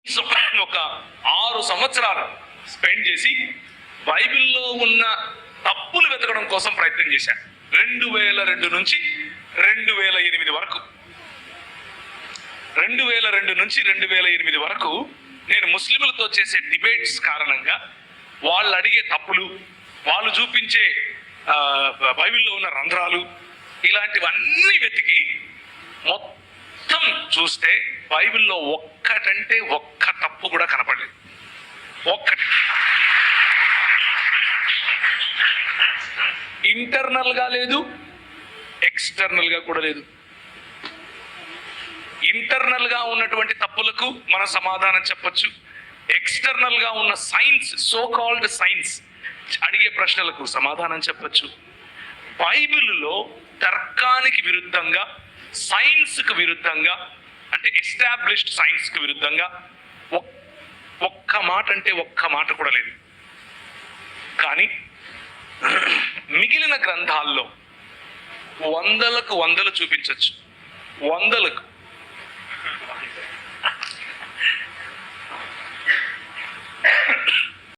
ఒక 6 సంవత్సరాలు స్పెండ్ చేసి బైబిల్లో ఉన్న తప్పులు వెతకడం కోసం ప్రయత్నం చేశాను. 2002 నుంచి 2008 వరకు 2002 నుంచి 2008 వరకు నేను ముస్లింలతో చేసే డిబేట్స్ కారణంగా వాళ్ళు అడిగే తప్పులు, వాళ్ళు చూపించే బైబిల్లో ఉన్న రంధ్రాలు, ఇలాంటివన్నీ వెతికి మొత్తం చూస్తే బైబిల్లో ఒక్కటంటే ఒక్క తప్పు కూడా కనపడలేదు. ఒక్కటి ఇంటర్నల్ గా లేదు, ఎక్స్టర్నల్ గా కూడా లేదు. ఇంటర్నల్ గా ఉన్నటువంటి తప్పులకు మన సమాధానం చెప్పొచ్చు. ఎక్స్టర్నల్ గా ఉన్న సైన్స్, సో కాల్డ్ సైన్స్ అడిగే ప్రశ్నలకు సమాధానం చెప్పొచ్చు. బైబిల్లో తర్కానికి విరుద్ధంగా, సైన్స్కు విరుద్ధంగా, అంటే ఎస్టాబ్లిష్డ్ సైన్స్కు విరుద్ధంగా ఒక్క మాట అంటే ఒక్క మాట కూడా లేదు. కానీ మిగిలిన గ్రంథాల్లో వందలకు వందలు చూపించవచ్చు. వందలకు